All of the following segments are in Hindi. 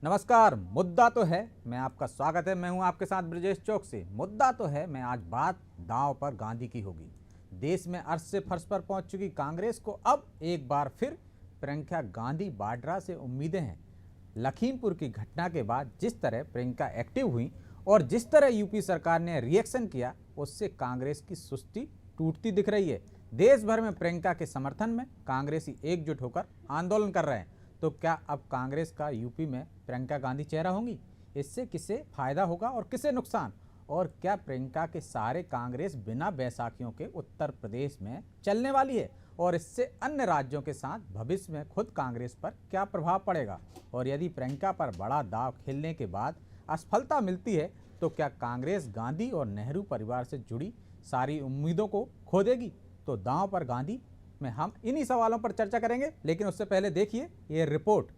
नमस्कार। मुद्दा तो है, मैं आपका स्वागत है। मैं हूं आपके साथ ब्रजेश चौक से। मुद्दा तो है, मैं आज बात दांव पर गांधी की होगी। देश में अर्श से फर्श पर पहुंच चुकी कांग्रेस को अब एक बार फिर प्रियंका गांधी वाड्रा से उम्मीदें हैं। लखीमपुर की घटना के बाद जिस तरह प्रियंका एक्टिव हुई और जिस तरह यूपी सरकार ने रिएक्शन किया, उससे कांग्रेस की सुस्ती टूटती दिख रही है। देश भर में प्रियंका के समर्थन में कांग्रेसी एकजुट होकर आंदोलन कर रहे हैं। तो क्या अब कांग्रेस का यूपी में प्रियंका गांधी चेहरा होंगी? इससे किसे फायदा होगा और किसे नुकसान? और क्या प्रियंका के सारे कांग्रेस बिना बैसाखियों के उत्तर प्रदेश में चलने वाली है? और इससे अन्य राज्यों के साथ भविष्य में खुद कांग्रेस पर क्या प्रभाव पड़ेगा? और यदि प्रियंका पर बड़ा दांव खेलने के बाद असफलता मिलती है तो क्या कांग्रेस गांधी और नेहरू परिवार से जुड़ी सारी उम्मीदों को खो देगी? तो दांव पर गांधी में हम इन्हीं सवालों पर चर्चा करेंगे, लेकिन उससे पहले देखिए ये रिपोर्ट।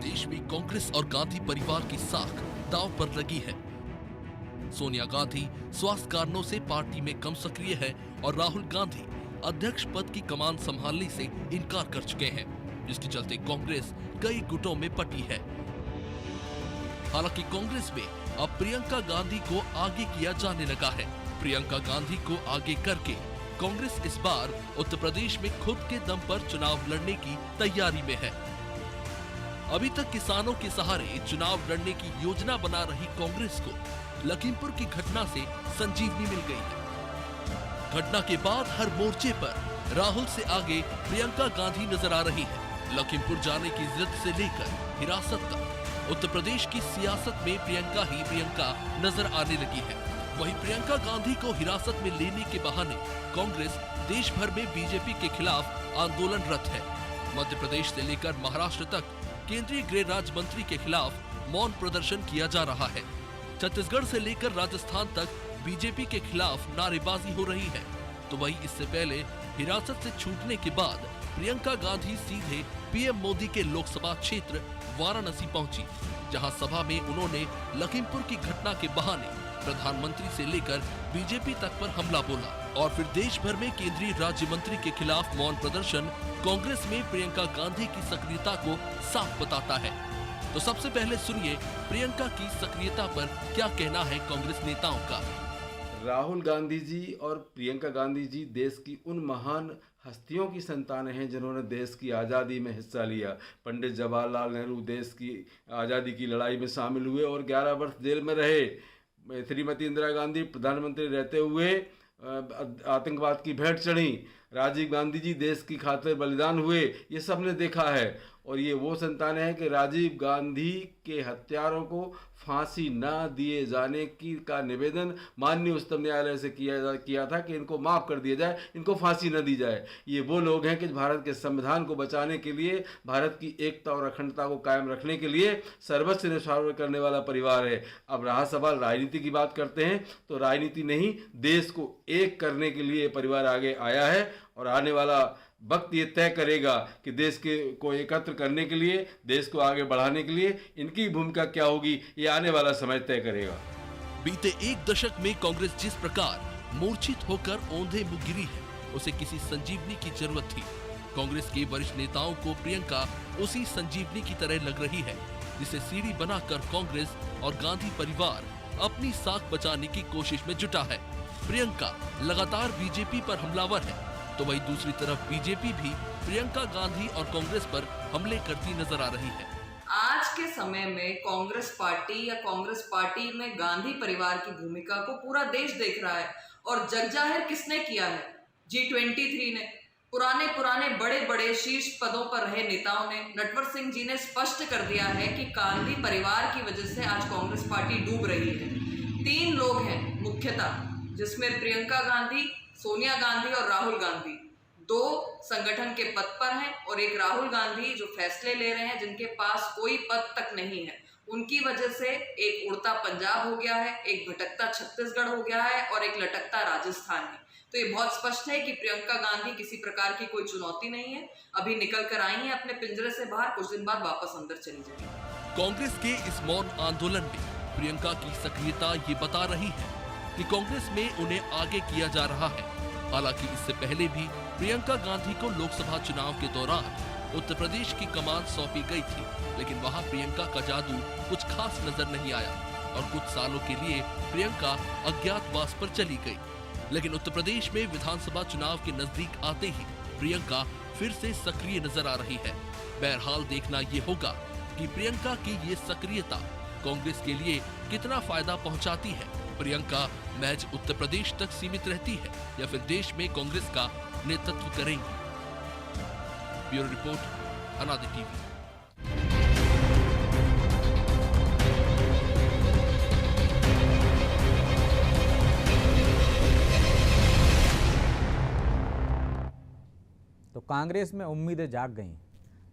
देश में कांग्रेस और गांधी परिवार की साख दांव पर लगी है। सोनिया गांधी स्वास्थ्य कारणों से पार्टी में कम सक्रिय है और राहुल गांधी अध्यक्ष पद की कमान संभालने से इनकार कर चुके हैं, जिसके चलते कांग्रेस कई गुटों में बटी है। हालांकि कांग्रेस में अब प्रियंका गांधी को आगे किया जाने लगा है। प्रियंका गांधी को आगे करके कांग्रेस इस बार उत्तर प्रदेश में खुद के दम पर चुनाव लड़ने की तैयारी में है। अभी तक किसानों के सहारे चुनाव लड़ने की योजना बना रही कांग्रेस को लखीमपुर की घटना से संजीवनी मिल गई है। घटना के बाद हर मोर्चे पर राहुल से आगे प्रियंका गांधी नजर आ रही है। लखीमपुर जाने की जिद से लेकर हिरासत तक उत्तर प्रदेश की सियासत में प्रियंका ही प्रियंका नजर आने लगी है। वहीं प्रियंका गांधी को हिरासत में लेने के बहाने कांग्रेस देश भर में बीजेपी के खिलाफ आंदोलनरत है। मध्य प्रदेश से लेकर महाराष्ट्र तक केंद्रीय गृह राज्य मंत्री के खिलाफ मौन प्रदर्शन किया जा रहा है। छत्तीसगढ़ से लेकर राजस्थान तक बीजेपी के खिलाफ नारेबाजी हो रही है। तो वहीं इससे पहले हिरासत से छूटने के बाद प्रियंका गांधी सीधे पीएम मोदी के लोकसभा क्षेत्र वाराणसी पहुंची, जहां सभा में उन्होंने लखीमपुर की घटना के बहाने प्रधानमंत्री से लेकर बीजेपी तक पर हमला बोला और फिर देश भर में केंद्रीय राज्य मंत्री के खिलाफ मौन प्रदर्शन कांग्रेस में प्रियंका गांधी की सक्रियता को साफ बताता है। तो सबसे पहले सुनिए प्रियंका की सक्रियता पर क्या कहना है कांग्रेस नेताओं का। राहुल गांधी जी और प्रियंका गांधी जी देश की उन महान हस्तियों की संतान हैं जिन्होंने देश की आज़ादी में हिस्सा लिया। पंडित जवाहरलाल नेहरू देश की आज़ादी की लड़ाई में शामिल हुए और 11 वर्ष जेल में रहे। श्रीमती इंदिरा गांधी प्रधानमंत्री रहते हुए आतंकवाद की भेंट चढ़ी। राजीव गांधी जी देश की खातिर बलिदान हुए, ये सब ने देखा है। और ये वो संतान है कि राजीव गांधी के हत्यारों को फांसी न दिए जाने की का निवेदन माननीय उच्चतम न्यायालय से किया था कि इनको माफ़ कर दिया जाए, इनको फांसी न दी जाए। ये वो लोग हैं कि भारत के संविधान को बचाने के लिए, भारत की एकता और अखंडता को कायम रखने के लिए सर्वस्व न्यौछावर करने वाला परिवार है। अब रहा सवाल राजनीति की बात करते हैं, तो राजनीति नहीं, देश को एक करने के लिए परिवार आगे आया है और आने वाला वक्त ये तय करेगा कि देश को एकत्र करने के लिए, देश को आगे बढ़ाने के लिए इनकी भूमिका क्या होगी, ये आने वाला समय तय करेगा। बीते एक दशक में कांग्रेस जिस प्रकार मूर्छित होकर औंधे मुंह गिरी है, उसे किसी संजीवनी की जरूरत थी। कांग्रेस के वरिष्ठ नेताओं को प्रियंका उसी संजीवनी की तरह लग रही है, जिसे सीढ़ी बनाकर कांग्रेस और गांधी परिवार अपनी साख बचाने की कोशिश में जुटा है। प्रियंका लगातार बीजेपी पर हमलावर है, तो वही दूसरी तरफ बीजेपी भी प्रियंका गांधी और कांग्रेस पर हमले करती नजर आ रही है। आज के समय में कांग्रेस पार्टी या कांग्रेस पार्टी में गांधी परिवार की भूमिका को पूरा देश देख रहा है और जग जाहिर किसने किया है? G23 ने, पुराने बड़े बड़े शीर्ष पदों पर रहे नेताओं ने, नटवर सिंह जी ने स्पष्ट कर दिया है कि गांधी परिवार की वजह से आज कांग्रेस पार्टी डूब रही है। 3 लोग हैं मुख्यतः, जिसमें प्रियंका गांधी, सोनिया गांधी और राहुल गांधी। 2 संगठन के पद पर हैं और एक राहुल गांधी जो फैसले ले रहे हैं, जिनके पास कोई पद तक नहीं है। उनकी वजह से एक उड़ता पंजाब हो गया है, एक भटकता छत्तीसगढ़ हो गया है और एक लटकता राजस्थान है। तो ये बहुत स्पष्ट है कि प्रियंका गांधी किसी प्रकार की कोई चुनौती नहीं है। अभी निकल कर आई हैं अपने पिंजरे से बाहर, कुछ दिन बाद वापस अंदर चली जाएंगी। कांग्रेस के इस मौन आंदोलन में प्रियंका की सक्रियता ये बता रही है कि कांग्रेस में उन्हें आगे किया जा रहा है। हालांकि इससे पहले भी प्रियंका गांधी को लोकसभा चुनाव के दौरान उत्तर प्रदेश की कमान सौंपी गई थी, लेकिन वहां प्रियंका का जादू कुछ खास नजर नहीं आया और कुछ सालों के लिए प्रियंका अज्ञातवास पर चली गई। लेकिन उत्तर प्रदेश में विधानसभा चुनाव के नजदीक आते ही प्रियंका फिर से सक्रिय नजर आ रही है। बहरहाल देखना ये होगा कि प्रियंका की ये सक्रियता कांग्रेस के लिए कितना फायदा पहुंचाती है। प्रियंका महज उत्तर प्रदेश तक सीमित रहती है या फिर देश में कांग्रेस का नेतृत्व करेंगी। ब्यूरो रिपोर्ट, अनादि टीवी। तो कांग्रेस में उम्मीदें जाग गई,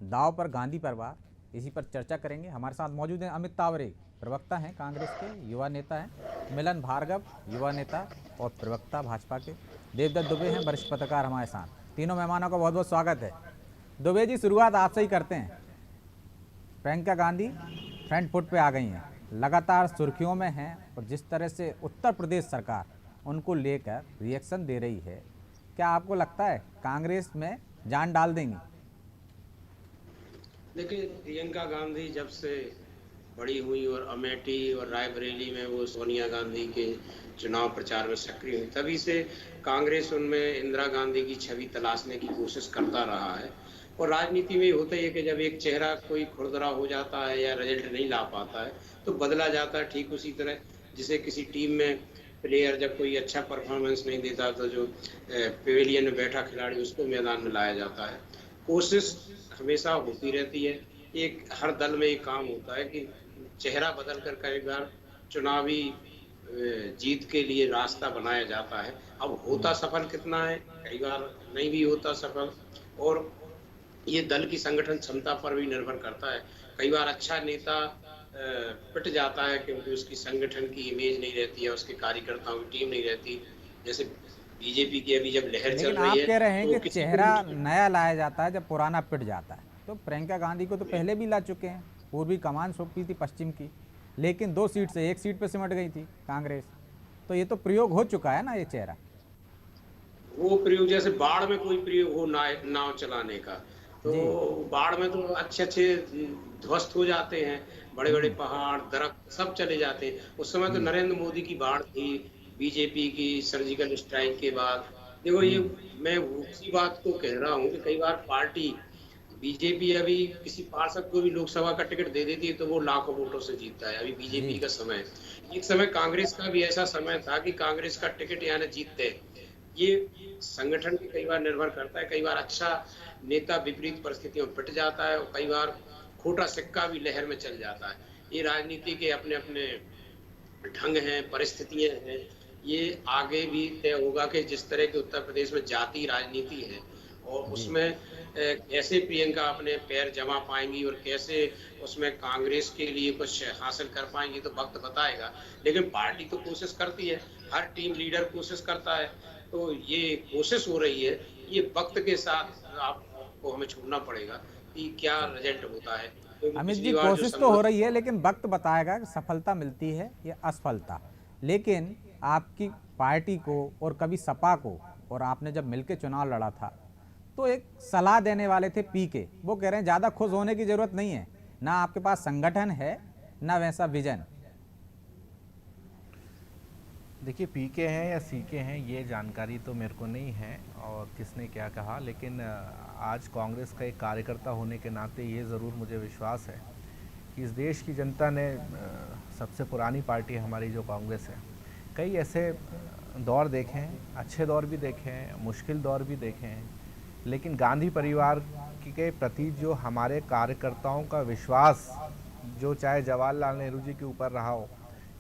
दांव पर गांधी परिवार, इसी पर चर्चा करेंगे। हमारे साथ मौजूद हैं अमित तावरे, प्रवक्ता हैं कांग्रेस के, युवा नेता हैं, मिलन भार्गव, युवा नेता और प्रवक्ता भाजपा के, देवदत्त दुबे हैं, वरिष्ठ पत्रकार हमारे साथ। तीनों मेहमानों का बहुत बहुत स्वागत है। दुबे जी, शुरुआत आपसे ही करते हैं। प्रियंका गांधी फ्रंट फुट पे आ गई हैं, लगातार सुर्खियों में हैं और जिस तरह से उत्तर प्रदेश सरकार उनको लेकर रिएक्शन दे रही है, क्या आपको लगता है कांग्रेस में जान डाल देंगी? देखिए, प्रियंका गांधी जब से बड़ी हुई और अमेठी और रायबरेली में वो सोनिया गांधी के चुनाव प्रचार में सक्रिय हुई, तभी से कांग्रेस उनमें इंदिरा गांधी की छवि तलाशने की कोशिश करता रहा है। और राजनीति में होता ही है कि जब एक चेहरा कोई खुरदरा हो जाता है या रिजल्ट नहीं ला पाता है तो बदला जाता है। ठीक उसी तरह जिसे किसी टीम में प्लेयर जब कोई अच्छा परफॉर्मेंस नहीं देता तो जो पेविलियन में बैठा खिलाड़ी उसको मैदान में लाया जाता है। कोशिश हमेशा होती रहती है। एक हर दल में एक काम होता है कि चेहरा बदल कर कई बार चुनावी जीत के लिए रास्ता बनाया जाता है। अब होता सफल कितना है, कई बार नहीं भी होता सफल, और ये दल की संगठन क्षमता पर भी निर्भर करता है। कई बार अच्छा नेता पिट जाता है क्योंकि उसकी संगठन की इमेज नहीं रहती है, उसके कार्यकर्ताओं की टीम नहीं रहती। जैसे बीजेपी की अभी जब लहर चल रही है, आप कह रहे हैं तो कि चेहरा नया लाया जाता है जब पुराना पिट जाता है। तो प्रियंका गांधी को तो पहले भी ला चुके हैं, पूर्वी कमान सौंपी थी पश्चिम की, लेकिन 2 सीट से 1 सीट पे सिमट गई थी कांग्रेस। तो ये तो प्रयोग हो चुका है ना, ये चेहरा। वो प्रयोग जैसे बाढ़ में कोई प्रयोग हो नाव चलाने का, तो बाढ़ में तो अच्छे ध्वस्त हो जाते हैं, बड़े बड़े पहाड़ दरख्त सब चले जाते हैं। उस समय तो नरेंद्र मोदी की बाढ़ थी, बीजेपी की सर्जिकल स्ट्राइक के बाद। देखो, ये मैं उसी बात को कह रहा हूँ कि कई बार पार्टी बीजेपी अभी किसी पार्षद को भी लोकसभा का टिकट दे देती है तो वो लाखों वोटों से जीतता है। अभी बीजेपी का समय है। एक समय कांग्रेस का भी ऐसा समय था कि कांग्रेस का टिकट यहाँ जीतते। ये संगठन पे कई बार निर्भर करता है। कई बार अच्छा नेता विपरीत परिस्थितियों में पिट जाता है और कई बार खोटा सिक्का भी लहर में चल जाता है। ये राजनीति के अपने अपने ढंग हैं, परिस्थितियां हैं। ये आगे भी तय होगा कि जिस तरह के उत्तर प्रदेश में जाति राजनीति है और उसमें कैसे प्रियंका अपने पैर जमा पाएंगी और कैसे उसमें कांग्रेस के लिए कुछ हासिल कर पाएंगी तो वक्त बताएगा। लेकिन पार्टी तो कोशिश करती है, हर टीम लीडर कोशिश करता है। तो ये कोशिश हो रही है, ये वक्त के साथ आपको हमें छोड़ना पड़ेगा कि क्या रिजल्ट होता है। अमित जी, कोशिश तो हो रही है लेकिन वक्त बताएगा कि सफलता मिलती है या असफलता। लेकिन आपकी पार्टी को और कभी सपा को, और आपने जब मिलकर चुनाव लड़ा था तो एक सलाह देने वाले थे पीके, वो कह रहे हैं ज़्यादा खुश होने की जरूरत नहीं है, ना आपके पास संगठन है ना वैसा विजन। देखिए, पीके हैं या सीके हैं ये जानकारी तो मेरे को नहीं है और किसने क्या कहा, लेकिन आज कांग्रेस का एक कार्यकर्ता होने के नाते ये ज़रूर मुझे विश्वास है कि इस देश की जनता ने, सबसे पुरानी पार्टी हमारी जो कांग्रेस है, कई ऐसे दौर देखे हैं, अच्छे दौर भी देखे हैं, मुश्किल दौर भी देखे हैं, लेकिन गांधी परिवार के प्रति जो हमारे कार्यकर्ताओं का विश्वास, जो चाहे जवाहरलाल नेहरू जी के ऊपर रहा हो,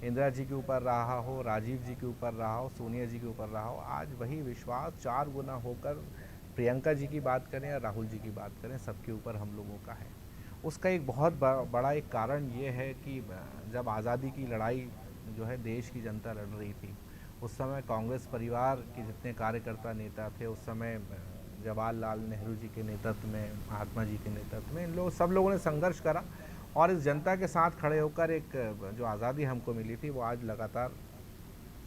इंदिरा जी के ऊपर रहा हो, राजीव जी के ऊपर रहा हो, सोनिया जी के ऊपर रहा हो, आज वही विश्वास 4 गुना होकर प्रियंका जी की बात करें या राहुल जी की बात करें, सबके ऊपर हम लोगों का है। उसका एक बहुत बड़ा एक कारण ये है कि जब आज़ादी की लड़ाई जो है देश की जनता लड़ रही थी, उस समय कांग्रेस परिवार के जितने कार्यकर्ता नेता थे, उस समय जवाहरलाल नेहरू जी के नेतृत्व में, महात्मा जी के नेतृत्व में, सब लोगों ने संघर्ष करा और इस जनता के साथ खड़े होकर एक जो आज़ादी हमको मिली थी वो आज लगातार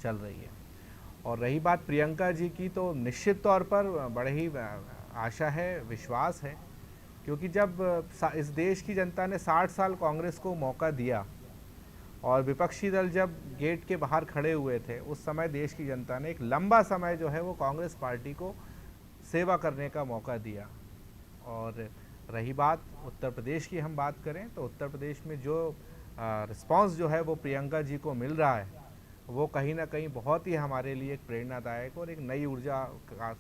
चल रही है। और रही बात प्रियंका जी की, तो निश्चित तौर पर बड़े ही आशा है, विश्वास है, क्योंकि जब इस देश की जनता ने 60 साल कांग्रेस को मौका दिया और विपक्षी दल जब गेट के बाहर खड़े हुए थे, उस समय देश की जनता ने एक लंबा समय जो है वो कांग्रेस पार्टी को सेवा करने का मौका दिया। और रही बात उत्तर प्रदेश की, हम बात करें तो उत्तर प्रदेश में जो रिस्पांस जो है वो प्रियंका जी को मिल रहा है, वो कहीं ना कहीं बहुत ही हमारे लिए एक प्रेरणादायक और एक नई ऊर्जा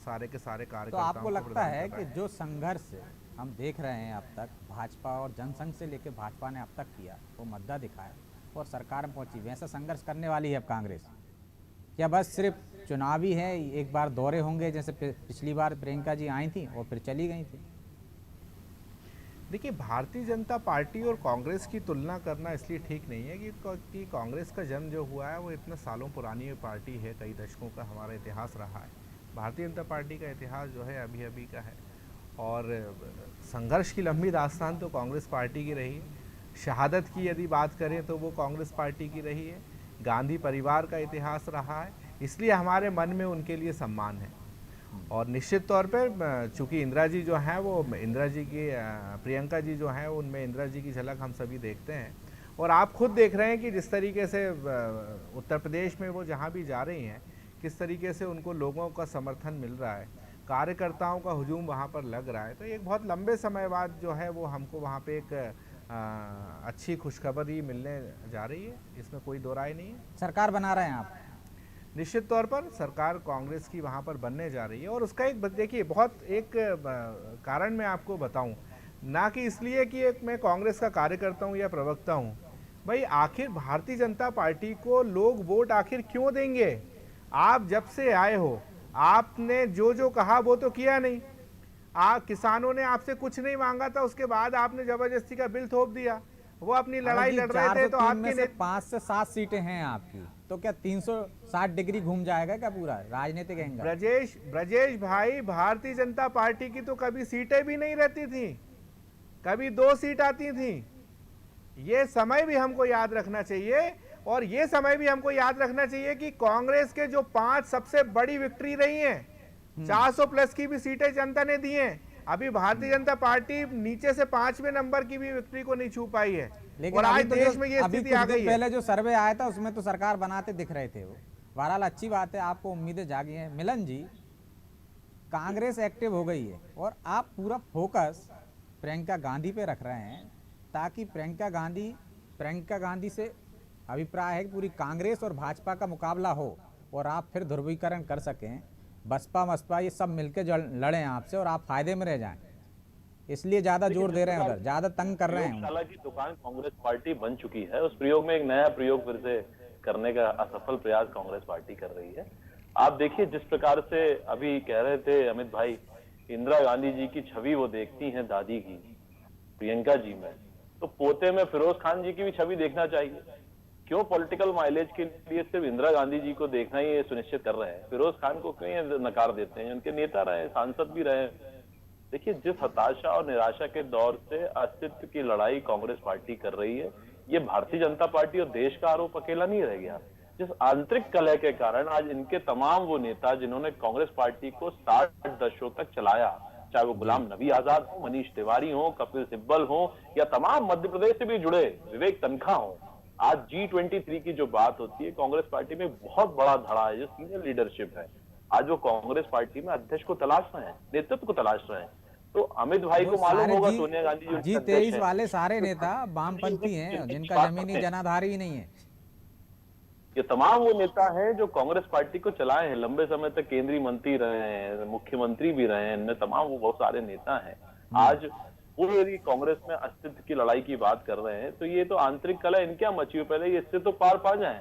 सारे के सारे तो कार्यकर्ताओं आपको को लगता प्रदान है कर कि रहा है। जो संघर्ष हम देख रहे हैं अब तक भाजपा और जनसंघ से लेकर भाजपा ने अब तक किया, वो मद्दा दिखाया और सरकार में पहुंची, वैसा संघर्ष करने वाली है अब कांग्रेस? क्या बस सिर्फ चुनावी है, एक बार दौरे होंगे जैसे पिछली बार प्रियंका जी आई थी और फिर चली गई थी? देखिए, भारतीय जनता पार्टी और कांग्रेस की तुलना करना इसलिए ठीक नहीं है कि कांग्रेस का जन्म जो हुआ है वो इतने सालों पुरानी पार्टी है, कई दशकों का हमारा इतिहास रहा है। भारतीय जनता पार्टी का इतिहास जो है अभी अभी का है, और संघर्ष की लंबी दास्तान तो कांग्रेस पार्टी की रही है। शहादत की यदि बात करें तो वो कांग्रेस पार्टी की रही है। गांधी परिवार का इतिहास रहा है, इसलिए हमारे मन में उनके लिए सम्मान है। और निश्चित तौर पर चूँकि इंदिरा जी जो हैं वो इंदिरा जी की प्रियंका जी जो हैं उनमें इंदिरा जी की झलक हम सभी देखते हैं। और आप खुद देख रहे हैं कि जिस तरीके से उत्तर प्रदेश में वो जहाँ भी जा रही हैं, किस तरीके से उनको लोगों का समर्थन मिल रहा है, कार्यकर्ताओं का हुजूम वहाँ पर लग रहा है। तो एक बहुत लंबे समय बाद जो है वो हमको वहाँ पे एक अच्छी खुशखबरी मिलने जा रही है, इसमें कोई दो राय नहीं है। सरकार बना रहे हैं आप? निश्चित तौर पर सरकार कांग्रेस की वहाँ पर बनने जा रही है, और उसका एक देखिए बहुत एक कारण मैं आपको बताऊं, ना कि इसलिए कि एक मैं कांग्रेस का कार्यकर्ता हूं या प्रवक्ता हूं। भाई, आखिर भारतीय जनता पार्टी को लोग वोट आखिर क्यों देंगे? आप जब से आए हो, आपने जो जो कहा वो तो किया नहीं। किसानों ने आपसे कुछ नहीं मांगा था, उसके बाद आपने जबरदस्ती का बिल थोप दिया। वो अपनी लड़ाई लड़ रहे थे तो आपके से 5 से 7 सीटें हैं आपकी, तो क्या 360 डिग्री घूम जाएगा क्या पूरा राजनीतिक एंगल? ब्रजेश भाई, भारतीय जनता पार्टी की तो कभी सीटें भी नहीं रहती थी, कभी 2 सीट आती थी। ये समय भी हमको याद रखना चाहिए, और ये समय भी हमको याद रखना चाहिए कि कांग्रेस के जो 5 सबसे बड़ी विक्ट्री रही हैं, 400 प्लस की भी सीटें जनता ने दी हैं। अभी भारतीय जनता पार्टी नीचे से 5वें नंबर की भी विक्ट्री को नहीं छू पाई है, और आज तो देश में ये स्थिति आ गई है। पहले जो सर्वे आया था उसमें तो सरकार बनाते दिख रहे थे वो। बहरहाल अच्छी बात है, आपको उम्मीदें जागी हैं। मिलन जी, कांग्रेस एक्टिव हो गई है और आप पूरा फोकस प्रियंका गांधी पे रख रहे हैं, ताकि प्रियंका गांधी से अभिप्राय है कि पूरी कांग्रेस और भाजपा का मुकाबला हो और आप फिर ध्रुवीकरण कर सकें, बसपा ये सब मिलकर लड़ें आपसे और आप फायदे में रह जाएं, इसलिए ज्यादा जोर दे रहे हैं, उधर ज्यादा तंग कर रहे हैं। प्रयोगशाला की दुकान कांग्रेस पार्टी बन चुकी है, उस प्रयोग में एक नया प्रयोग फिर से करने का असफल प्रयास कांग्रेस पार्टी कर रही है। आप देखिए, जिस प्रकार से अभी कह रहे थे अमित भाई, इंदिरा गांधी जी की छवि वो देखती हैं दादी की प्रियंका जी में, तो पोते में फिरोज खान जी की भी छवि देखना चाहिए। क्यों पॉलिटिकल माइलेज के लिए सिर्फ इंदिरा गांधी जी को देखना ही सुनिश्चित कर रहे हैं? फिरोज खान को क्यों नकार देते हैं? उनके नेता रहे, सांसद भी रहे। देखिए, जिस हताशा और निराशा के दौर से अस्तित्व की लड़ाई कांग्रेस पार्टी कर रही है, ये भारतीय जनता पार्टी और देश का आरोप अकेला नहीं रह गया। जिस आंतरिक कलह के कारण आज इनके तमाम वो नेता जिन्होंने कांग्रेस पार्टी को 60 दशकों तक चलाया, चाहे वो गुलाम नबी आजाद हो, मनीष तिवारी हो, कपिल सिब्बल हो, या तमाम मध्य प्रदेश से भी जुड़े विवेक तनखा हो, आज G23 की जो बात होती है, कांग्रेस पार्टी में बहुत बड़ा धड़ा है, जो सीनियर लीडरशिप है, आज वो कांग्रेस पार्टी में अध्यक्ष को तलाश रहे हैं, नेतृत्व को तलाश रहे हैं। तो अमित भाई को मालूम होगा सोनिया गांधी G23 वाले सारे नेता वामपंथी हैं, जिनका जमीनी जनाधार ही नहीं है। ये तमाम वो नेता हैं जो कांग्रेस पार्टी को चलाए हैं, लंबे समय तक केंद्रीय मंत्री रहे हैं, मुख्यमंत्री भी रहे हैं, इनमें तमाम वो बहुत सारे नेता हैं। आज वो यदि कांग्रेस में अस्तित्व की लड़ाई की बात कर रहे हैं, तो ये तो आंतरिक कलह इनके यहाँ मची हुई, पहले ये इससे तो पार पा जाएं,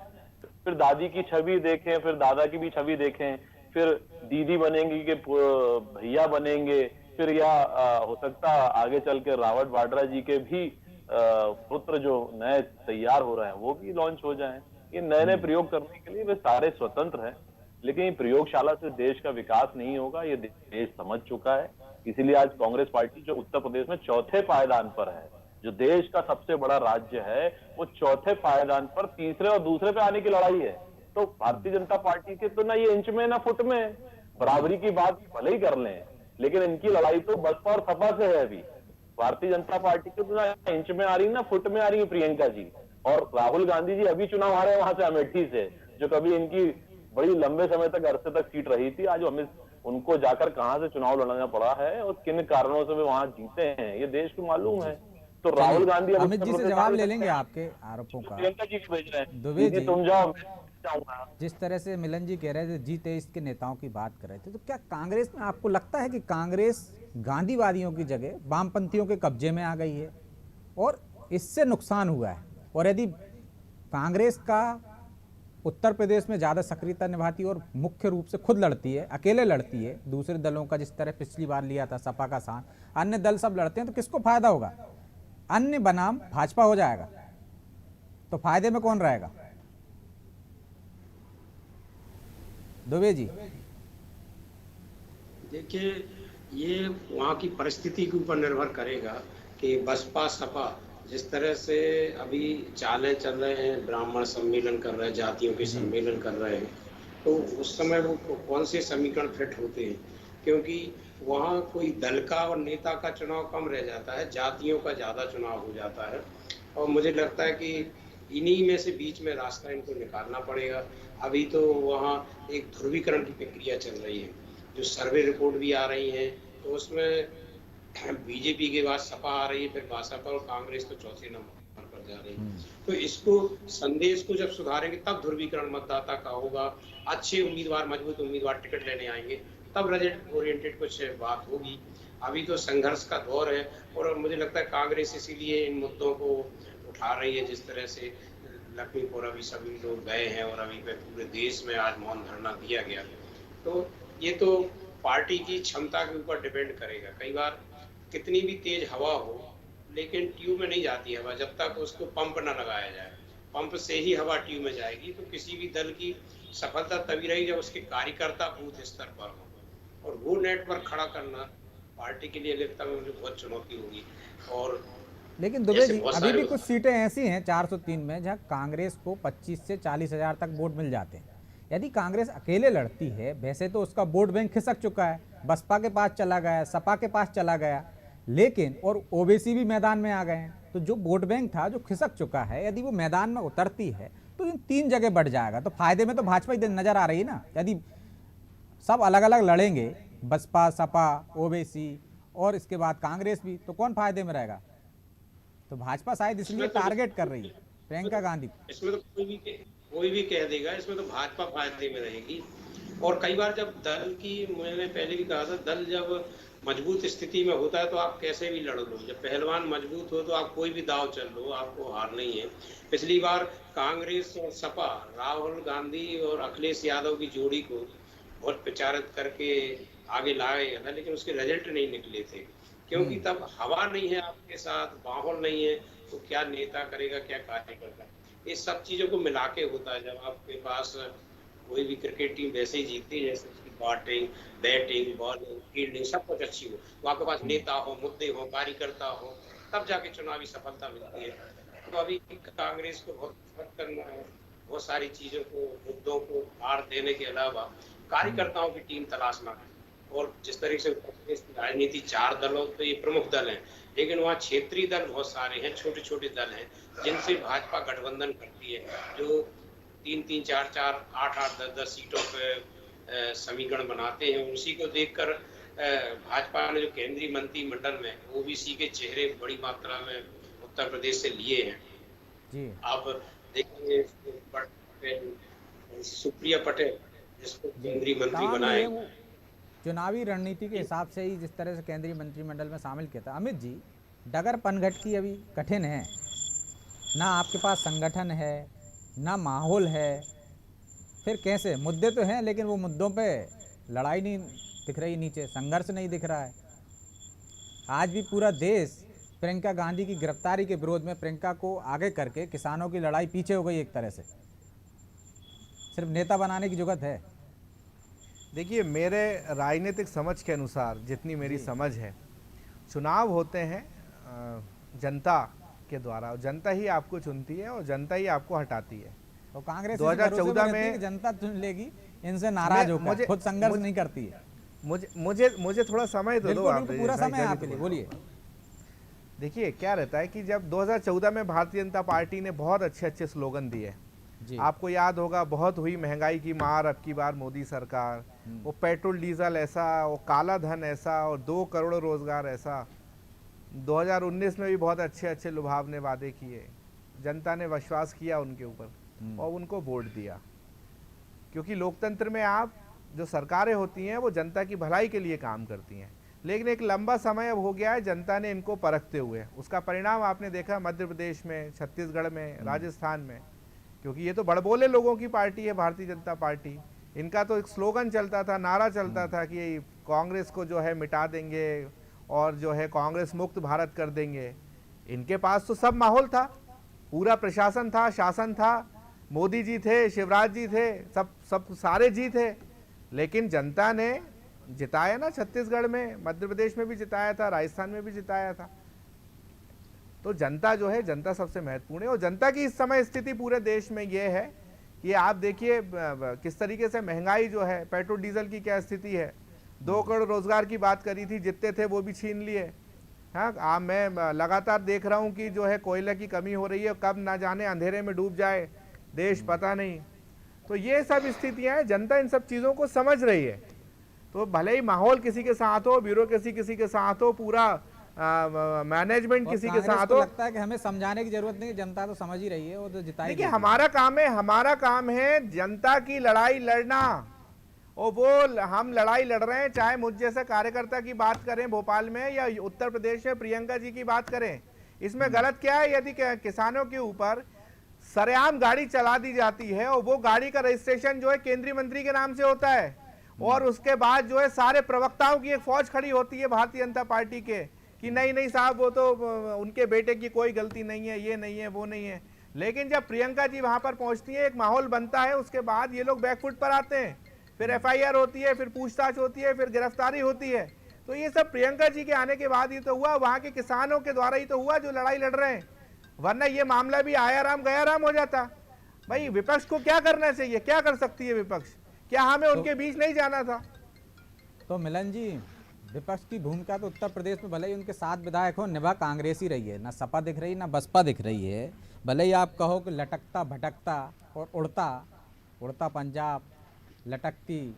फिर दादी की छवि देखें, फिर दादा की भी छवि देखें, फिर दीदी बनेंगी कि भैया बनेंगे, फिर या हो सकता आगे चल के रावत वाड्रा जी के भी पुत्र जो नए तैयार हो रहे हैं वो भी लॉन्च हो जाएं। ये नए नए प्रयोग करने के लिए वे सारे स्वतंत्र हैं, लेकिन ये प्रयोगशाला से देश का विकास नहीं होगा, ये देश समझ चुका है। इसीलिए आज कांग्रेस पार्टी जो उत्तर प्रदेश में चौथे पायदान पर है, जो देश का सबसे बड़ा राज्य है वो चौथे पायदान पर तीसरे और दूसरे पे आने की लड़ाई है। तो भारतीय जनता पार्टी के तो ना ये इंच में ना फुट में, बराबरी की बात भले ही कर लें, लेकिन इनकी लड़ाई तो बसपा और सपा से है। अभी भारतीय जनता पार्टी के तो ना इंच में आ रही ना फुट में आ रही है प्रियंका जी, और राहुल गांधी जी अभी चुनाव हारे वहां से अमेठी से, जो कभी इनकी बड़ी लंबे समय तक अरसे तक सीट रही थी। आज अमित उनको जाकर कहां से चुनाव लड़ना पड़ा है और किन कारणों से वे वहां जीते हैं, ये देश को मालूम है। तो राहुल गांधी अमित जी से जवाब ले लेंगे आपके आरोपों का। प्रियंका जी को भेज रहे हैं, दुबे जी तुम जाओ, मैं जाऊंगा। जिस तरह से मिलन जी कह रहे थे G23 के नेताओं की बात कर रहे थे, तो क्या कांग्रेस में आपको लगता है कि कांग्रेस गांधीवादियों की जगह वामपंथियों के कब्जे में आ गई है और इससे नुकसान हुआ है? और यदि कांग्रेस का उत्तर प्रदेश में ज़्यादा सक्रियता निभाती है और मुख्य रूप से खुद लड़ती है, अकेले लड़ती है, दूसरे दलों का जिस तरह पिछली बार लिया था सपा का साथ, अन्य दल सब लड़ते हैं, तो किसको फायदा होगा? अन्य बनाम भाजपा हो जाएगा, तो फायदे में कौन रहेगा? दुबे जी देखिए, ये वहाँ की परिस्थिति के ऊपर निर्भर करेगा कि बसपा सपा जिस तरह से अभी चालें चल रहे हैं, ब्राह्मण सम्मेलन कर रहे हैं, जातियों के सम्मेलन कर रहे हैं, तो उस समय वो कौन से समीकरण फिट होते हैं, क्योंकि वहाँ कोई दल का और नेता का चुनाव कम रह जाता है, जातियों का ज़्यादा चुनाव हो जाता है। और मुझे लगता है कि इन्हीं में से बीच में रास्ता इनको निकालना पड़ेगा। अभी तो वहाँ एक ध्रुवीकरण की प्रक्रिया चल रही है, जो सर्वे रिपोर्ट भी आ रही हैं, तो उसमें बीजेपी के बाद सपा आ रही है, फिर भाजपा और कांग्रेस तो चौथे नंबर पर जा रही है। तो इसको संदेश को जब सुधारेंगे तब ध्रुवीकरण मतदाता का होगा, अच्छे उम्मीदवार, मजबूत उम्मीदवार टिकट लेने आएंगे, तब रिजल्ट ओरिएंटेड कुछ बात होगी। अभी तो संघर्ष का दौर है और मुझे लगता है कांग्रेस इसीलिए इन मुद्दों को उठा रही है। जिस तरह से लखीमपुर अभी सभी लोग गए हैं और अभी पे पूरे देश में आज मौन धरना दिया गया, तो ये तो पार्टी की क्षमता के ऊपर डिपेंड करेगा। कई बार कितनी भी तेज हवा हो, लेकिन ट्यूब में नहीं जाती हवा जब तक उसको पंप न लगाया जाए। पंप से ही हवा ट्यूब में जाएगी। तो किसी भी दल की सफलता तभी रही जब उसके कार्यकर्ता बूथ स्तर पर हो, और वो नेटवर्क खड़ा करना पार्टी के लिए लगता है मुझे बहुत चुनौती होगी। और लेकिन दुबे जी अभी भी कुछ सीटें ऐसी हैं 403 में जहां कांग्रेस को 25 से 40 हजार तक वोट मिल जाते हैं। यदि कांग्रेस अकेले लड़ती है, वैसे तो उसका वोट बैंक खिसक चुका है, बसपा के पास चला गया, सपा के पास चला गया, लेकिन और ओबीसी भी मैदान में आ गए हैं, तो जो वोट बैंक था जो खिसक चुका है, यदि वो मैदान में उतरती है तो इन 3 जगह बढ़ जाएगा। तो फायदे में तो भाजपा ही नजर आ रही है ना। यदि सब अलग अलग लड़ेंगे, बसपा, सपा, ओबीसी और इसके बाद कांग्रेस भी, तो कौन फायदे में रहेगा? तो भाजपा शायद इसलिए टारगेट कर रही है प्रियंका गांधी को। इसमें तो कोई भी कह देगा, इसमें तो भाजपा फायदे में रहेगी। और कई बार जब दल की, मैंने पहले भी कहा था, दल जब मजबूत स्थिति में होता है तो आप कैसे भी लड़ लो। जब पहलवान मजबूत हो तो आप कोई भी दाव चल लो, आपको हार नहीं है। पिछली बार कांग्रेस और सपा, राहुल गांधी और अखिलेश यादव की जोड़ी को बहुत प्रचारित करके आगे लाए था, लेकिन उसके रिजल्ट नहीं निकले थे, क्योंकि तब हवा नहीं है आपके साथ, माहौल नहीं है, तो क्या नेता करेगा, क्या कार्यकर्ता। ये सब चीजों को मिला के होता है। जब आपके पास कोई भी क्रिकेट टीम वैसे ही जीतती है जैसे उसकी बैटिंग, बॉलिंग, फील्डिंग सब कुछ अच्छी हो, तो आपके पास नेता हो, मुद्दे हो, कार्यकर्ता हो, तब जाके चुनावी सफलता मिलती है। तो अभी कांग्रेस को बहुत मेहनत करना है, बहुत सारी चीजों को, मुद्दों को मार देने के अलावा कार्यकर्ताओं की टीम तलाशना है। और जिस तरीके से राजनीति 4 दलों तो ये प्रमुख दल हैं, लेकिन वहाँ क्षेत्रीय दल बहुत सारे हैं, छोटे छोटे दल हैं जिनसे भाजपा गठबंधन करती है, जो 3-3, 4-4, 8-8, 10-10 सीटों पे समीकरण बनाते हैं। उसी को देखकर भाजपा ने जो केंद्रीय मंत्रिमंडल में ओबीसी के चेहरे बड़ी मात्रा में उत्तर प्रदेश से लिए हैं जी। आप देखिए सुप्रिया पटेल जिसको केंद्रीय मंत्री बनाए, चुनावी रणनीति के हिसाब से ही जिस तरह से केंद्रीय मंत्रिमंडल में शामिल किया था। अमित जी, डगर पनघट की अभी कठिन है ना, आपके पास संगठन है ना माहौल है, फिर कैसे? मुद्दे तो हैं लेकिन वो मुद्दों पे लड़ाई नहीं दिख रही, नीचे संघर्ष नहीं दिख रहा है। आज भी पूरा देश प्रियंका गांधी की गिरफ्तारी के विरोध में प्रियंका को आगे करके किसानों की लड़ाई पीछे हो गई एक तरह से। सिर्फ नेता बनाने की जरूरत है। देखिए, मेरे राजनीतिक समझ के अनुसार, जितनी मेरी समझ है, चुनाव होते हैं जनता के द्वारा, और जनता ही आपको चुनती है और जनता ही आपको हटाती है। तो कांग्रेस 2014 में जनता चुन लेगी, इनसे नाराज होकर खुद संघर्ष नहीं करती है। मुझे थोड़ा समय तो दो आप, पूरा समय आपके लिए बोलिए। देखिए क्या रहता है कि जब 2014 में भारतीय जनता पार्टी ने बहुत अच्छे स्लोगन दिए, आपको याद होगा, बहुत हुई महंगाई की मार अब की बार मोदी सरकार, वो पेट्रोल डीजल ऐसा, वो काला धन ऐसा, और 2 करोड़ रोजगार ऐसा। 2019 में भी बहुत अच्छे लुभावने वादे किए, जनता ने विश्वास किया उनके ऊपर और उनको वोट दिया। क्योंकि लोकतंत्र में आप जो सरकारें होती हैं वो जनता की भलाई के लिए काम करती हैं, लेकिन एक लंबा समय अब हो गया है जनता ने इनको परखते हुए। उसका परिणाम आपने देखा मध्य प्रदेश में, छत्तीसगढ़ में, राजस्थान में। क्योंकि ये तो बड़बोले लोगों की पार्टी है भारतीय जनता पार्टी। इनका तो एक स्लोगन चलता था, नारा चलता था कि कांग्रेस को जो है मिटा देंगे और जो है कांग्रेस मुक्त भारत कर देंगे। इनके पास तो सब माहौल था, पूरा प्रशासन था, शासन था, मोदी जी थे, शिवराज जी थे, सब सारे जी थे। लेकिन जनता ने जिताया ना, छत्तीसगढ़ में, मध्य प्रदेश में भी जिताया था, राजस्थान में भी जिताया था। तो जनता जो है, जनता सबसे महत्वपूर्ण है। और जनता की इस समय स्थिति पूरे देश में ये है कि आप देखिए किस तरीके से महंगाई जो है, पेट्रोल डीजल की क्या स्थिति है। 2 करोड़ रोजगार की बात करी थी, जितने थे वो भी छीन लिए। हाँ, मैं लगातार देख रहा हूँ कि जो है कोयले की कमी हो रही है, कब ना जाने अंधेरे में डूब जाए देश, पता नहीं। तो ये सब स्थितियां हैं, जनता इन सब चीज़ों को समझ रही है। तो भले ही माहौल किसी के साथ हो, ब्यूरोक्रेसी किसी के साथ हो, पूरा मैनेजमेंट किसी के साथ हो, लगता है कि हमें समझाने की जरूरत नहीं, जनता तो समझ ही रही है, वो तो जिताएगी। देखिए हमारा काम है जनता की लड़ाई लड़ना। और वो हम लड़ाई लड़ रहे हैं, चाहे मुझ जैसे कार्यकर्ता की बात करें भोपाल में या उत्तर प्रदेश में प्रियंका जी की बात करें। इसमें गलत क्या है? यदि किसानों के ऊपर सरेआम गाड़ी चला दी जाती है और वो गाड़ी का रजिस्ट्रेशन जो है केंद्रीय मंत्री के नाम से होता है, और उसके बाद जो है सारे प्रवक्ताओं की एक फौज खड़ी होती है भारतीय जनता पार्टी के कि नहीं साहब, वो तो उनके बेटे की कोई गलती नहीं है, ये नहीं है, वो नहीं है। लेकिन जब प्रियंका जी वहां पर पहुंचती है, एक माहौल बनता है, उसके बाद ये लोग बैकफुट पर आते हैं, फिर FIR होती है, फिर पूछताछ होती है, फिर गिरफ्तारी होती है। तो ये सब प्रियंका जी के आने के बाद ही तो हुआ, वहां के किसानों के द्वारा ही तो हुआ जो लड़ाई लड़ रहे हैं। वरना ये मामला भी आया राम गया राम हो जाता। भाई विपक्ष को क्या करना चाहिए? क्या कर सकती है विपक्ष? क्या हमें उनके बीच नहीं जाना था? तो मिलन जी, विपक्ष की भूमिका तो उत्तर प्रदेश में भले ही उनके 7 विधायक हो, निभा कांग्रेस ही रही है। ना सपा दिख रही, ना बसपा दिख रही है। भले ही आप कहो कि लटकता भटकता और उड़ता पंजाब, लटकती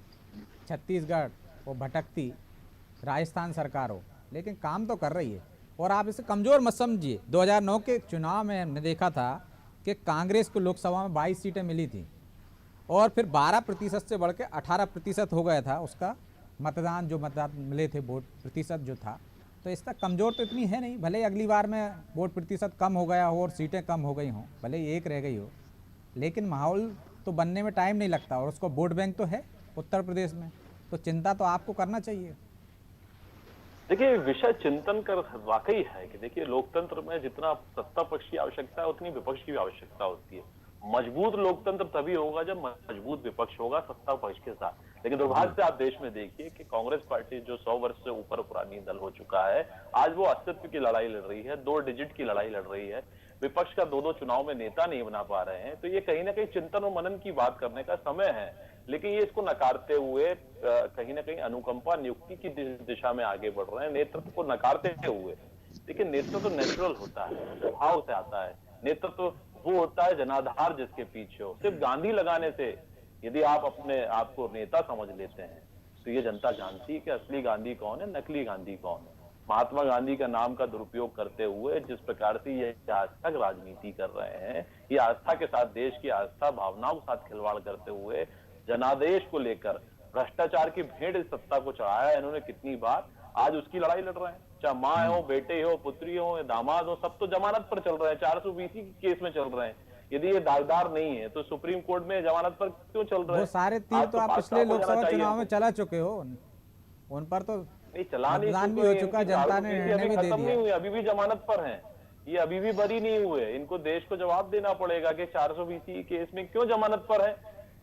छत्तीसगढ़ और भटकती राजस्थान सरकार हो, लेकिन काम तो कर रही है। और आप इसे कमज़ोर मत समझिए। 2009 के चुनाव में हमने देखा था कि कांग्रेस को लोकसभा में 22 सीटें मिली थी और फिर 12% से बढ़ के 18% हो गया था उसका मतदान, जो मतदान मिले थे वोट प्रतिशत जो था। तो इसका कमज़ोर तो इतनी है नहीं। भले ही अगली बार में वोट प्रतिशत कम हो गया हो और सीटें कम हो गई हों, भले ही एक रह गई हो, लेकिन माहौल तो बनने में टाइम नहीं लगता और उसको वोट बैंक तो है उत्तर प्रदेश में। तो चिंता तो आपको करना चाहिए। देखिए विषय चिंतन कर वाकई है कि देखिए लोकतंत्र में जितना सत्ता पक्ष की आवश्यकता है उतनी विपक्ष की भी आवश्यकता होती है। मजबूत लोकतंत्र तभी होगा जब मजबूत विपक्ष होगा सत्ता पक्ष के साथ। लेकिन दुर्भाग्य से आप देश में देखिए कि कांग्रेस पार्टी जो 100 वर्ष से ऊपर पुरानी दल हो चुका है, आज वो अस्तित्व की लड़ाई लड़ रही है, 2 डिजिट की लड़ाई लड़ रही है। विपक्ष का 2 चुनाव में नेता नहीं बना पा रहे हैं। तो ये कहीं ना कहीं चिंतन और मनन की बात करने का समय है। लेकिन ये इसको नकारते हुए कहीं ना कहीं अनुकंपा नियुक्ति की दिशा में आगे बढ़ रहे हैं, नेतृत्व को नकारते हुए। लेकिन नेतृत्व तो नेचुरल होता है, स्वभाव से आता है। नेतृत्व वो होता है जनाधार जिसके पीछे हो। सिर्फ गांधी लगाने से यदि आप अपने आप को नेता समझ लेते हैं तो ये जनता जानती है कि असली गांधी कौन है, नकली गांधी कौन है। महात्मा गांधी का नाम का दुरुपयोग करते हुए जिस प्रकार से ये आस्था की राजनीति कर रहे हैं, ये आस्था के साथ, देश की आस्था भावनाओं के साथ खिलवाड़ करते हुए जनादेश को लेकर भ्रष्टाचार की भेंट इस सत्ता को चढ़ाया इन्होंने कितनी बार, आज उसकी लड़ाई लड़ रहे हैं। चाहे माँ हो, बेटे हो, पुत्री हो, दामाद हो, सब तो जमानत पर चल रहे हैं, 420 केस में चल रहे हैं। यदि ये दागदार नहीं है तो सुप्रीम कोर्ट में जमानत पर क्यों चल रहे हैं? वो सारे तीर तो आप पिछले लोकसभा चुनाव में चला चुके हो, उन पर तो नहीं चला, मतदान भी हो चुका, जनता ने निर्णय भी दे खत्म नहीं हुई, दिया। अभी भी जमानत पर हैं, ये अभी भी बरी नहीं हुए। इनको देश को जवाब देना पड़ेगा कि 420 केस में क्यों जमानत पर है,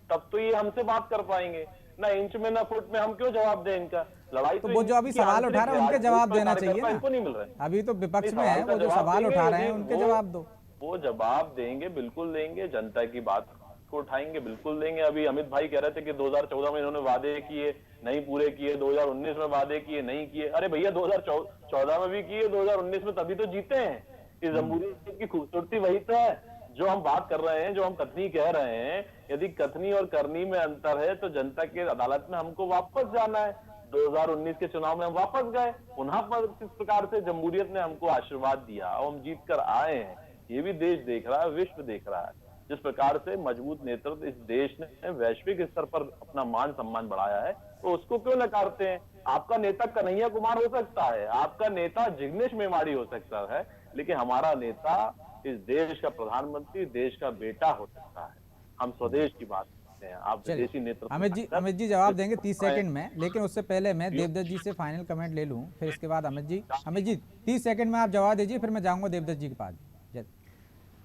तब तो ये हमसे बात कर पाएंगे। ना इंच में ना फुट में हम क्यों जवाब दें इनका। लड़ाई तो वो जो अभी इनकी सवाल आंतरिक उठा रहे हैं उनके है, जवाब इस देना पर चाहिए इनको नहीं ना। मिल रहे। अभी तो विपक्ष में नहीं, है, सवाल वो का जो जवाब सवाल देंगे, उठा रहे हैं यदि उनके वो- जवाब दो। वो जवाब देंगे, बिल्कुल देंगे, जनता की बात को उठाएंगे, बिल्कुल देंगे। अभी अमित भाई कह रहे थे कि 2014 में इन्होंने वादे किए नहीं पूरे किए, 2019 में वादे किए नहीं किए। अरे भैया 2014 में भी किए, 2019 में, तभी तो जीते हैं। इस जमहूरियत की खूबसूरती वही तो है जो हम बात कर रहे हैं, जो हम कथनी कह रहे हैं। यदि कथनी और करनी में अंतर है तो जनता की अदालत में हमको वापस जाना है। 2019 के चुनाव में हम वापस गए, पुनः पर किस प्रकार से जमहूरियत ने हमको आशीर्वाद दिया और हम जीत कर आए हैं, ये भी देश देख रहा है, विश्व देख रहा है। जिस प्रकार से मजबूत नेतृत्व इस देश ने वैश्विक स्तर पर अपना मान सम्मान बढ़ाया है, तो उसको क्यों नकारते हैं? आपका नेता कन्हैया कुमार हो सकता है, आपका नेता जिग्नेश मेवाड़ी हो सकता है, लेकिन हमारा नेता इस देश का प्रधानमंत्री, देश का बेटा हो सकता है। हम स्वदेश की बात करते हैं, आप विदेशी नेतृत्व। अमित जी जवाब देंगे 30 सेकंड में, लेकिन उससे पहले मैं देवदत्त जी से फाइनल कमेंट ले लूं, फिर इसके बाद अमित जी 30 सेकंड में आप जवाब दीजिए, फिर मैं जाऊंगा देवदत्त जी के पास।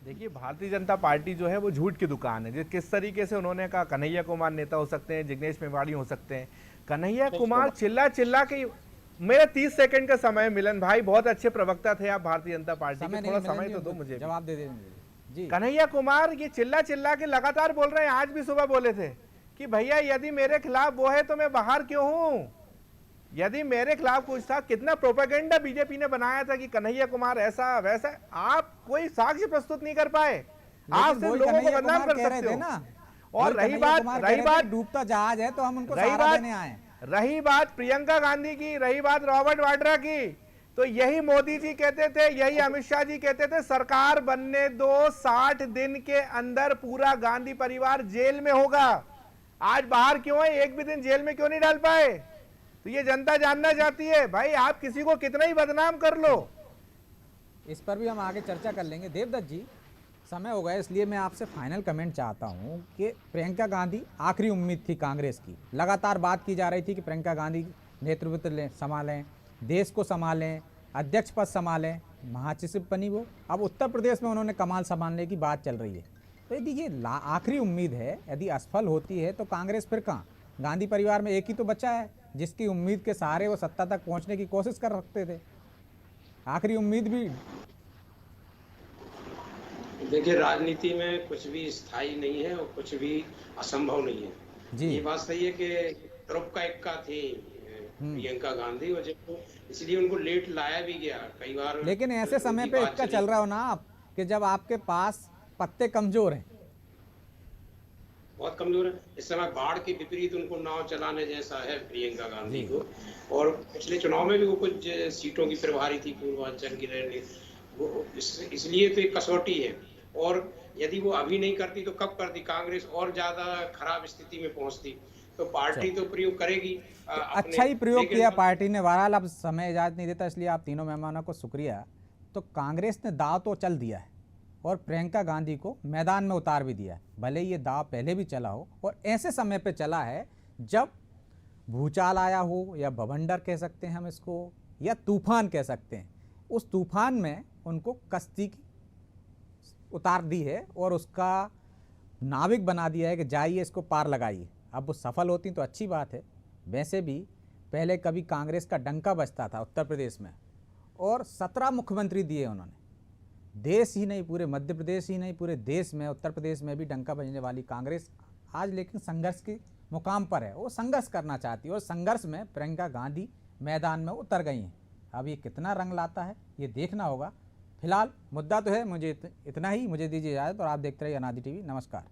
देखिए, भारतीय जनता पार्टी जो है वो झूठ की दुकान है। जिस किस तरीके से उन्होंने कहा कन्हैया कुमार नेता हो सकते हैं, जिग्नेश मेवाड़ी हो सकते हैं। कन्हैया कुमार चिल्ला के मेरा 30 सेकंड का समय। मिलन भाई बहुत अच्छे प्रवक्ता थे आप भारतीय जनता पार्टी के, थोड़ा समय तो दो मुझे, जवाब दे देंगे जी। कन्हैया कुमार ये चिल्ला के लगातार बोल रहे हैं, आज भी सुबह बोले थे कि भैया यदि मेरे खिलाफ वो है तो मैं बाहर क्यों हूं, यदि मेरे खिलाफ कुछ था। कितना प्रोपेगेंडा बीजेपी ने बनाया था कि कन्हैया कुमार ऐसा वैसा, आप कोई साक्ष्य प्रस्तुत नहीं कर पाए, आप सिर्फ लोगों को बदनाम कर सकते हो ना। और रही बात डूबता जहाज है तो हम उनको सहारा देने आए। रही बात प्रियंका गांधी की, रही बात रॉबर्ट वाड्रा की, तो यही मोदी जी कहते थे, यही अमित शाह जी कहते थे, सरकार बनने दो, 60 दिन के अंदर पूरा गांधी परिवार जेल में होगा। आज बाहर क्यों है, एक भी दिन जेल में क्यों नहीं डाल पाए? तो ये जनता जानना चाहती है भाई, आप किसी को कितना ही बदनाम कर लो। इस पर भी हम आगे चर्चा कर लेंगे। देवदत्त जी समय हो गया, इसलिए मैं आपसे फाइनल कमेंट चाहता हूं कि प्रियंका गांधी आखिरी उम्मीद थी कांग्रेस की। लगातार बात की जा रही थी कि प्रियंका गांधी नेतृत्व संभालें, देश को संभालें, अध्यक्ष पद संभालें, महासचिव बनी वो। अब उत्तर प्रदेश में उन्होंने कमाल संभालने की बात चल रही है। तो यदि ये आखिरी उम्मीद है, यदि असफल होती है तो कांग्रेस फिर कहाँ? गांधी परिवार में एक ही तो बच्चा है जिसकी उम्मीद के सहारे वो सत्ता तक पहुंचने की कोशिश कर सकते थे। आखिरी उम्मीद भी। देखिए, राजनीति में कुछ भी स्थायी नहीं है और कुछ भी असंभव नहीं है जी। ये बात सही है कि ध्रुव का इक्का थी प्रियंका गांधी, और जब इसलिए उनको लेट लाया भी गया कई बार। लेकिन ऐसे समय पे इक्का चल रहा हो ना आप कि जब आपके पास पत्ते कमजोर हैं, बहुत कमजोर है। इस समय बाढ़ के विपरीत उनको नाव चलाने जैसा है प्रियंका गांधी को। और पिछले चुनाव में भी वो कुछ सीटों की प्रभारी थी पूर्वांचल की रहने, वो इसलिए तो एक कसौटी है। और यदि वो अभी नहीं करती तो कब करती? कांग्रेस और ज्यादा खराब स्थिति में पहुंचती। तो पार्टी तो प्रयोग करेगी। अच्छा ही प्रयोग किया पार्टी ने। बहरहाल अब समय इजाजत नहीं देता, इसलिए आप तीनों मेहमानों को शुक्रिया। तो कांग्रेस ने दाव तो चल दिया है और प्रियंका गांधी को मैदान में उतार भी दिया है। भले ये दाव पहले भी चला हो और ऐसे समय पे चला है जब भूचाल आया हो, या बवंडर कह सकते हैं हम इसको, या तूफान कह सकते हैं। उस तूफान में उनको कश्ती की उतार दी है और उसका नाविक बना दिया है कि जाइए इसको पार लगाइए। अब वो सफल होती तो अच्छी बात है। वैसे भी पहले कभी कांग्रेस का डंका बजता था उत्तर प्रदेश में, और 17 मुख्यमंत्री दिए उन्होंने। देश ही नहीं, पूरे मध्य प्रदेश ही नहीं, पूरे देश में, उत्तर प्रदेश में भी डंका बजने वाली कांग्रेस आज लेकिन संघर्ष के मुकाम पर है। वो संघर्ष करना चाहती है और संघर्ष में प्रियंका गांधी मैदान में उतर गई हैं। अब ये कितना रंग लाता है ये देखना होगा। फिलहाल मुद्दा तो है। मुझे इतना ही, मुझे दीजिए इजाज़त और आप देखते रहिए अनादि टीवी। नमस्कार।